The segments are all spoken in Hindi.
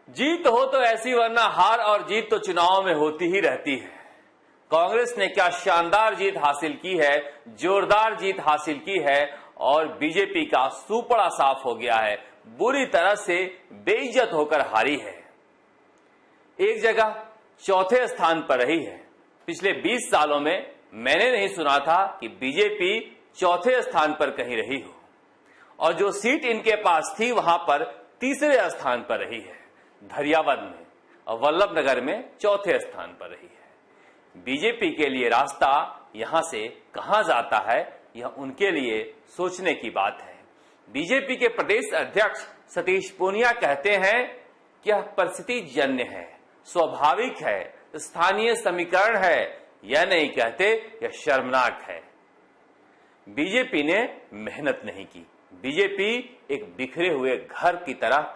जीत हो तो ऐसी, वरना हार और जीत तो चुनाव में होती ही रहती है। कांग्रेस ने क्या शानदार जीत हासिल की है, जोरदार जीत हासिल की है और बीजेपी का सुपड़ा साफ हो गया है, बुरी तरह से बेइज्जत होकर हारी है। एक जगह चौथे स्थान पर रही है। पिछले 20 सालों में मैंने नहीं सुना था कि बीजेपी चौथे स्थान पर कहीं रही हो, और जो सीट इनके पास थी वहां पर तीसरे स्थान पर रही है, धरियावद में, और वल्लभनगर में चौथे स्थान पर रही है। बीजेपी के लिए रास्ता यहां से कहां जाता है, यह उनके लिए सोचने की बात है। बीजेपी के प्रदेश अध्यक्ष सतीश पूनिया कहते हैं कि यह परिस्थिति जन्य है, स्वाभाविक है, स्थानीय समीकरण है। यह नहीं कहते यह शर्मनाक है। बीजेपी ने मेहनत नहीं की। बीजेपी एक बिखरे हुए घर की तरह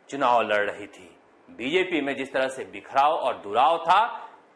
चुनाव लड़ रही थी। बीजेपी में जिस तरह से बिखराव और दुराव था,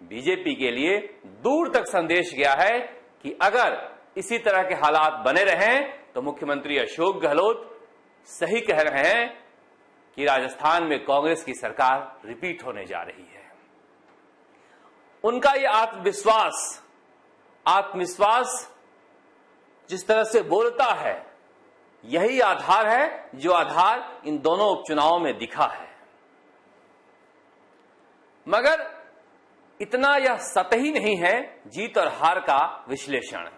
बीजेपी के लिए दूर तक संदेश गया है कि अगर इसी तरह के हालात बने रहें तो मुख्यमंत्री अशोक गहलोत सही कह रहे हैं कि राजस्थान में कांग्रेस की सरकार रिपीट होने जा रही है। उनका यह आत्मविश्वास जिस तरह से बोलता है, यही आधार है जो आधार इन दोनों उपचुनावों में दिखा है। मगर इतना यह सतही नहीं है जीत और हार का विश्लेषण।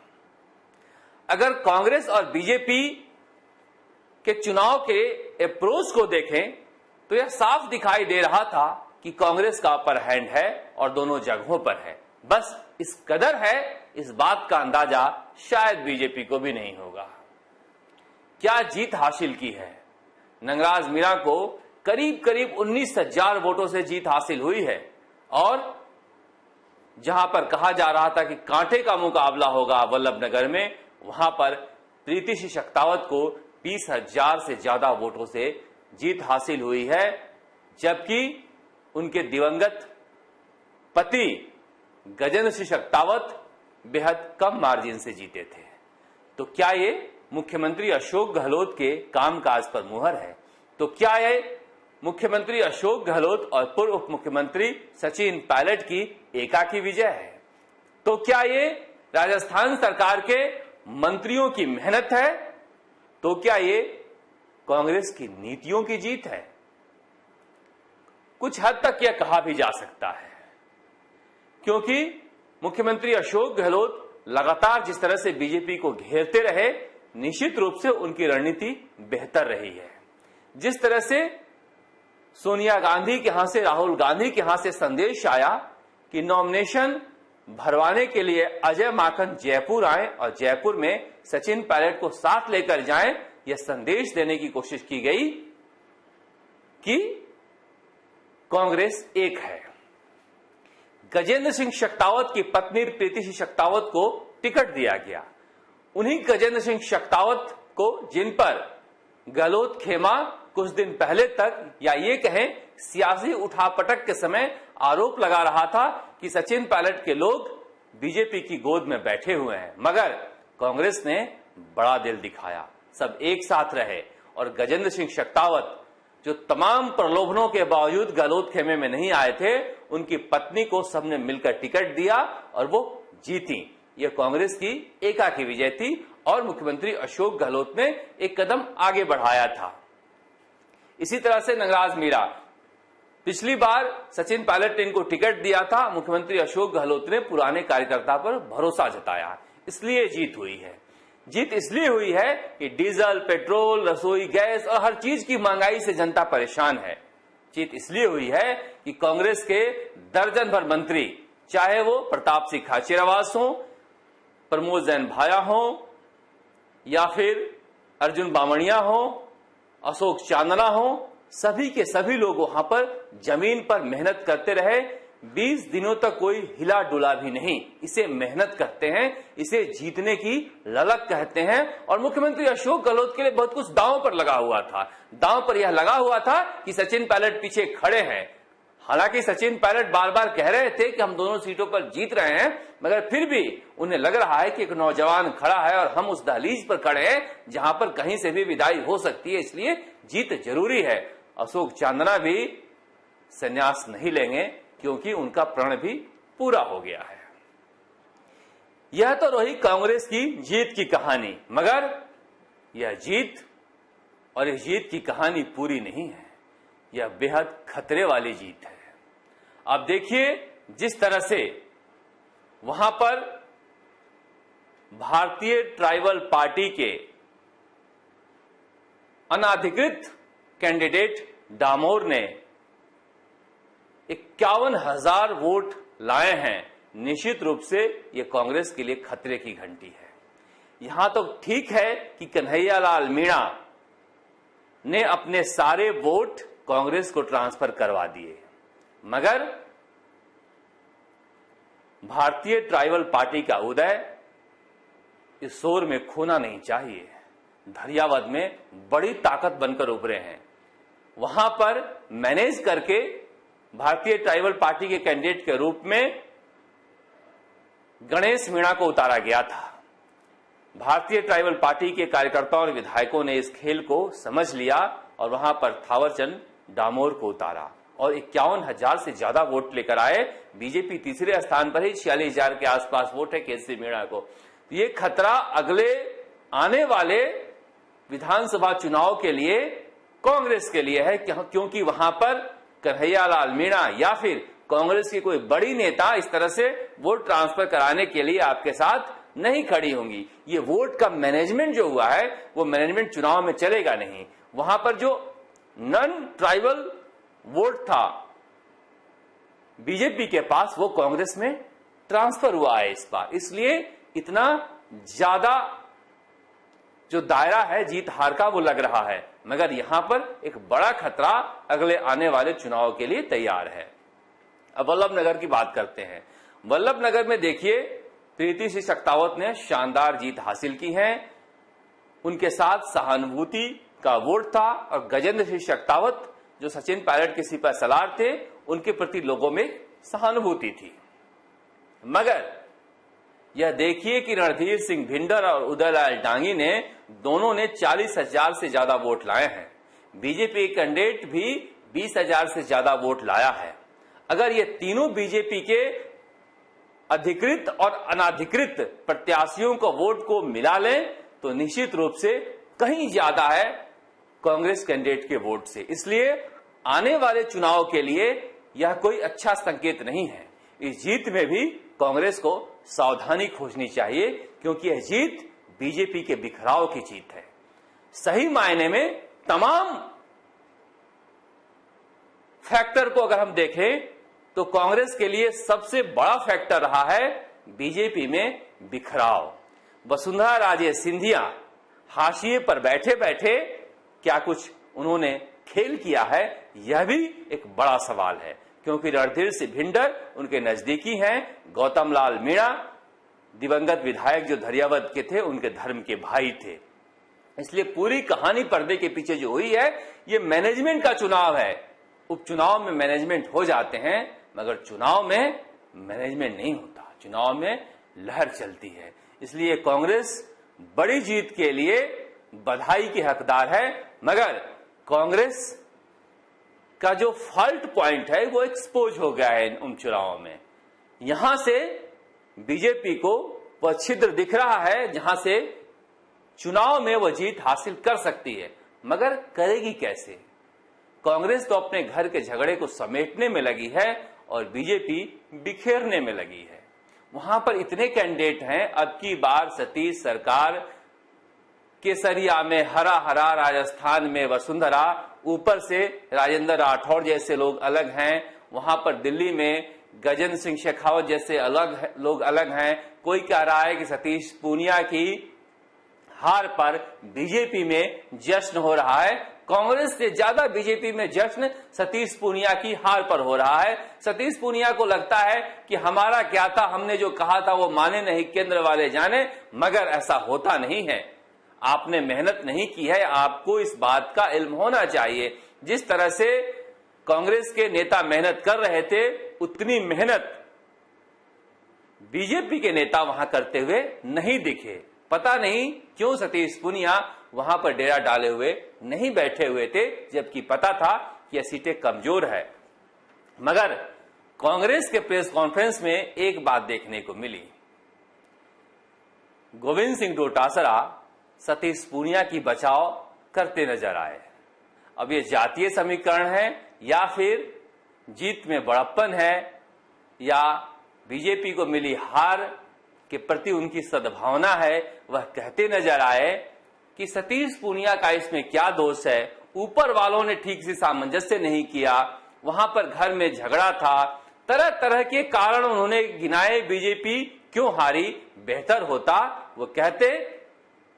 अगर कांग्रेस और बीजेपी के चुनाव के अप्रोच को देखें तो यह साफ दिखाई दे रहा था कि कांग्रेस का अपर हैंड है और दोनों जगहों पर है। बस इस कदर है, इस बात का अंदाजा शायद बीजेपी को भी नहीं होगा। क्या जीत हासिल की है? नंगराज मीणा को करीब करीब 19,000 वोटों से जीत हासिल हुई है, और जहां पर कहा जा रहा था कि कांटे का मुकाबला होगा वल्लभनगर में, वहां पर प्रीति सिंह शक्तावत को 20,000 से ज्यादा वोटों से जीत हासिल हुई है, जबकि उनके दिवंगत पति गजेंद्र सिंह शक्तावत बेहद कम मार्जिन से जीते थे। तो क्या ये मुख्यमंत्री अशोक गहलोत के कामकाज पर मुहर है? तो क्या ये मुख्यमंत्री अशोक गहलोत और पूर्व उप मुख्यमंत्री सचिन पायलट की एकाकी विजय है? तो क्या ये राजस्थान सरकार के मंत्रियों की मेहनत है? तो क्या ये कांग्रेस की नीतियों की जीत है? कुछ हद तक यह कहा भी जा सकता है, क्योंकि मुख्यमंत्री अशोक गहलोत लगातार जिस तरह से बीजेपी को घेरते रहे, निश्चित रूप से उनकी रणनीति बेहतर रही है। जिस तरह से सोनिया गांधी के यहां से, राहुल गांधी के यहां से संदेश आया कि नॉमिनेशन भरवाने के लिए अजय माकन जयपुर आए और जयपुर में सचिन पायलट को साथ लेकर जाएं, यह संदेश देने की कोशिश की गई कि कांग्रेस एक है। गजेंद्र सिंह शक्तावत की पत्नी प्रीति सिंह शक्तावत को टिकट दिया गया। उन्हीं गजेंद्र सिंह शक्तावत को जिन पर गहलोत खेमा कुछ दिन पहले तक, या ये कहें सियासी उठापटक के समय आरोप लगा रहा था कि सचिन पायलट के लोग बीजेपी की गोद में बैठे हुए हैं। मगर कांग्रेस ने बड़ा दिल दिखाया, सब एक साथ रहे, और गजेंद्र सिंह शक्तावत जो तमाम प्रलोभनों के बावजूद गहलोत खेमे में नहीं आए थे, उनकी पत्नी को सबने मिलकर टिकट दिया और वो जीती। यह कांग्रेस की एकाकी विजय थी और मुख्यमंत्री अशोक गहलोत ने एक कदम आगे बढ़ाया था। इसी तरह से नंगराज मीणा, पिछली बार सचिन पायलट ने इनको टिकट दिया था, मुख्यमंत्री अशोक गहलोत ने पुराने कार्यकर्ता पर भरोसा जताया, इसलिए जीत हुई है। जीत इसलिए हुई है कि डीजल, पेट्रोल, रसोई गैस और हर चीज की महंगाई से जनता परेशान है। जीत इसलिए हुई है कि कांग्रेस के दर्जन भर मंत्री, चाहे वो प्रताप सिंह खाचरियावास हो, प्रमोद जैन भाया हो, या फिर अर्जुन बामणिया हो, अशोक चांदना हो, सभी के सभी लोग वहां पर जमीन पर मेहनत करते रहे। 20 दिनों तक कोई हिला डुला भी नहीं। इसे मेहनत कहते हैं, इसे जीतने की ललक कहते हैं। और मुख्यमंत्री अशोक गहलोत के लिए बहुत कुछ दांव पर लगा हुआ था। दांव पर यह लगा हुआ था कि सचिन पायलट पीछे खड़े हैं। हालांकि सचिन पायलट बार बार कह रहे थे कि हम दोनों सीटों पर जीत रहे हैं, मगर फिर भी उन्हें लग रहा है कि एक नौजवान खड़ा है और हम उस दहलीज पर खड़े हैं जहां पर कहीं से भी विदाई हो सकती है, इसलिए जीत जरूरी है। अशोक चांदना भी संन्यास नहीं लेंगे, क्योंकि उनका प्रण भी पूरा हो गया है। यह तो रही कांग्रेस की जीत की कहानी, मगर यह जीत और इस जीत की कहानी पूरी नहीं है। यह बेहद खतरे वाली जीत है। अब देखिए, जिस तरह से वहां पर भारतीय ट्राइबल पार्टी के अनाधिकृत कैंडिडेट डामोर ने 51,000 वोट लाए हैं, निश्चित रूप से यह कांग्रेस के लिए खतरे की घंटी है। यहां तो ठीक है कि कन्हैयालाल मीणा ने अपने सारे वोट कांग्रेस को ट्रांसफर करवा दिए, मगर भारतीय ट्राइबल पार्टी का उदय इस शोर में खोना नहीं चाहिए। धरियावद में बड़ी ताकत बनकर उभरे हैं। वहां पर मैनेज करके भारतीय ट्राइबल पार्टी के कैंडिडेट के रूप में गणेश मीणा को उतारा गया था। भारतीय ट्राइबल पार्टी के कार्यकर्ताओं और विधायकों ने इस खेल को समझ लिया और वहां पर थावरचंद डामोर को उतारा और 51,000 से ज्यादा वोट लेकर आए। बीजेपी तीसरे स्थान पर ही 46,000 के आसपास वोट है केसी मीणा को। तो ये खतरा अगले आने वाले विधानसभा चुनाव के लिए कांग्रेस के लिए है, क्योंकि वहां पर कन्हैयालाल मीणा या फिर कांग्रेस की कोई बड़ी नेता इस तरह से वोट ट्रांसफर कराने के लिए आपके साथ नहीं खड़ी होंगी। ये वोट का मैनेजमेंट जो हुआ है वो मैनेजमेंट चुनाव में चलेगा नहीं। वहां पर जो नॉन ट्राइबल वोट था बीजेपी के पास, वो कांग्रेस में ट्रांसफर हुआ है इस बार। इसलिए इतना ज्यादा जो दायरा है जीत हार का वो लग रहा है, मगर यहां पर एक बड़ा खतरा अगले आने वाले चुनाव के लिए तैयार है। अब वल्लभनगर की बात करते हैं। वल्लभनगर में देखिए, प्रीति सिंह शक्तावत ने शानदार जीत हासिल की है। उनके साथ सहानुभूति का वोट था और गजेंद्र सिंह शक्तावत जो सचिन पायलट के सिपह सलार थे, उनके प्रति लोगों में सहानुभूति थी। मगर यह देखिए कि रणधीर सिंह भिंडर और उदयलाल डांगी ने दोनों ने 40,000 से ज्यादा वोट लाए हैं। बीजेपी कैंडिडेट भी 20,000 से ज्यादा वोट लाया है। अगर ये तीनों बीजेपी के अधिकृत और अनाधिकृत प्रत्याशियों को वोट को मिला लें तो निश्चित रूप से कहीं ज्यादा है कांग्रेस कैंडिडेट के वोट से। इसलिए आने वाले चुनाव के लिए यह कोई अच्छा संकेत नहीं है। इस जीत में भी कांग्रेस को सावधानी खोजनी चाहिए, क्योंकि यह जीत बीजेपी के बिखराव की जीत है। सही मायने में तमाम फैक्टर को अगर हम देखें तो कांग्रेस के लिए सबसे बड़ा फैक्टर रहा है बीजेपी में बिखराव। वसुंधरा राजे सिंधिया हाशिए पर बैठे बैठे क्या कुछ उन्होंने खेल किया है, यह भी एक बड़ा सवाल है, क्योंकि रणधीर सिंह भिंडर उनके नजदीकी हैं। गौतम लाल मीणा दिवंगत विधायक जो धरियावद के थे, उनके धर्म के भाई थे। इसलिए पूरी कहानी पर्दे के पीछे जो हुई है, ये मैनेजमेंट का चुनाव है। उपचुनाव में मैनेजमेंट हो जाते हैं, मगर चुनाव में मैनेजमेंट नहीं होता। चुनाव में लहर चलती है। इसलिए कांग्रेस बड़ी जीत के लिए बधाई की हकदार है, मगर कांग्रेस का जो फॉल्ट पॉइंट है वो एक्सपोज हो गया है उन चुनावों में। यहां से बीजेपी को वह छिद्र दिख रहा है जहां से चुनाव में वह जीत हासिल कर सकती है, मगर करेगी कैसे? कांग्रेस तो अपने घर के झगड़े को समेटने में लगी है और बीजेपी बिखेरने में लगी है। वहां पर इतने कैंडिडेट हैं। अब की बार सतीश सरकार, केसरिया में हरा हरा, राजस्थान में वसुंधरा, ऊपर से राजेंद्र राठौड़ जैसे लोग अलग हैं। वहां पर दिल्ली में गजेंद्र सिंह शेखावत जैसे लोग अलग हैं। कोई कह रहा है कि सतीश पूनिया की हार पर बीजेपी में जश्न हो रहा है। कांग्रेस से ज्यादा बीजेपी में जश्न सतीश पूनिया की हार पर हो रहा है। सतीश पूनिया को लगता है कि हमारा क्या था, हमने जो कहा था वो माने नहीं, केंद्र वाले जाने, मगर ऐसा होता नहीं है। आपने मेहनत नहीं की है, आपको इस बात का इल्म होना चाहिए। जिस तरह से कांग्रेस के नेता मेहनत कर रहे थे, उतनी मेहनत बीजेपी के नेता वहां करते हुए नहीं दिखे। पता नहीं क्यों सतीश पूनिया वहां पर डेरा डाले हुए नहीं बैठे हुए थे, जबकि पता था कि यह सीटें कमजोर है। मगर कांग्रेस के प्रेस कॉन्फ्रेंस में एक बात देखने को मिली। गोविंद सिंह डोटासरा सतीश पूनिया की बचाव करते नजर आए। अब ये जातीय समीकरण है या फिर जीत में बड़प्पन है या बीजेपी को मिली हार के प्रति उनकी सद्भावना है, वह कहते नजर आए कि सतीश पूनिया का इसमें क्या दोष है। ऊपर वालों ने ठीक से सामंजस्य नहीं किया, वहां पर घर में झगड़ा था, तरह तरह के कारण उन्होंने गिनाए। बीजेपी क्यों हारी? बेहतर होता वो कहते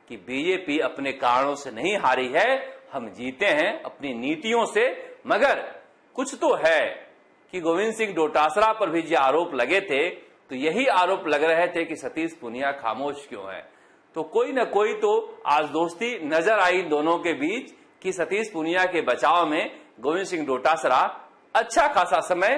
कि बीजेपी अपने कारणों से नहीं हारी है, हम जीते हैं अपनी नीतियों से। मगर कुछ तो है कि गोविंद सिंह डोटासरा पर भी जो आरोप लगे थे, तो यही आरोप लग रहे थे कि सतीश पूनिया खामोश क्यों है। तो कोई न कोई तो आज दोस्ती नजर आई दोनों के बीच कि सतीश पूनिया के बचाव में गोविंद सिंह डोटासरा अच्छा खासा समय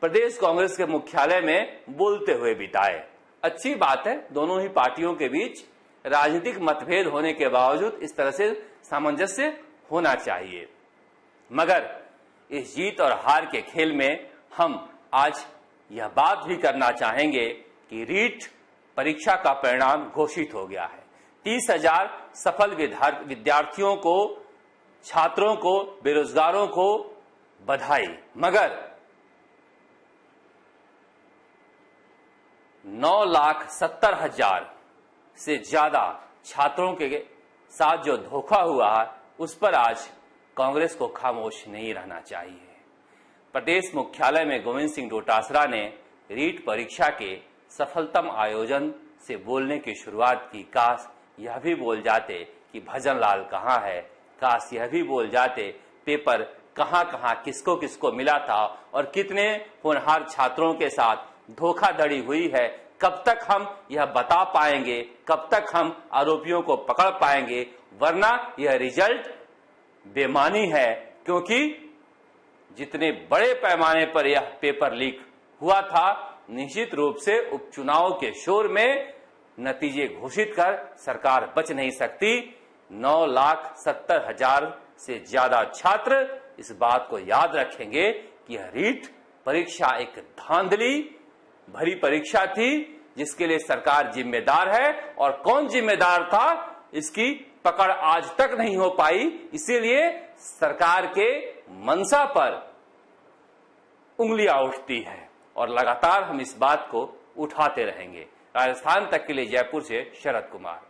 प्रदेश कांग्रेस के मुख्यालय में बोलते हुए बिताए। अच्छी बात है, दोनों ही पार्टियों के बीच राजनीतिक मतभेद होने के बावजूद इस तरह से सामंजस्य होना चाहिए। मगर इस जीत और हार के खेल में हम आज यह बात भी करना चाहेंगे कि रीट परीक्षा का परिणाम घोषित हो गया है। 30,000 सफल विद्यार्थियों को, छात्रों को, बेरोजगारों को बधाई। मगर 9,70,000 से ज्यादा छात्रों के साथ जो धोखा हुआ है, उस पर आज कांग्रेस को खामोश नहीं रहना चाहिए। प्रदेश मुख्यालय में गोविंद सिंह डोटासरा ने रीट परीक्षा के सफलतम आयोजन से बोलने की शुरुआत की। काश यह भी बोल जाते कि भजन लाल कहाँ है, काश यह भी बोल जाते पेपर कहाँ कहाँ किसको किसको मिला था और कितने होनहार छात्रों के साथ धोखाधड़ी हुई है। कब तक हम यह बता पाएंगे, कब तक हम आरोपियों को पकड़ पाएंगे? वरना यह रिजल्ट बेमानी है, क्योंकि जितने बड़े पैमाने पर यह पेपर लीक हुआ था, निश्चित रूप से उपचुनाव के शोर में नतीजे घोषित कर सरकार बच नहीं सकती। 9,70,000 से ज्यादा छात्र इस बात को याद रखेंगे कि यह रीट परीक्षा एक धांधली भरी परीक्षा थी, जिसके लिए सरकार जिम्मेदार है। और कौन जिम्मेदार था, इसकी पकड़ आज तक नहीं हो पाई। इसीलिए सरकार के मंशा पर उंगलियां उठती है और लगातार हम इस बात को उठाते रहेंगे। राजस्थान तक के लिए जयपुर से शरद कुमार।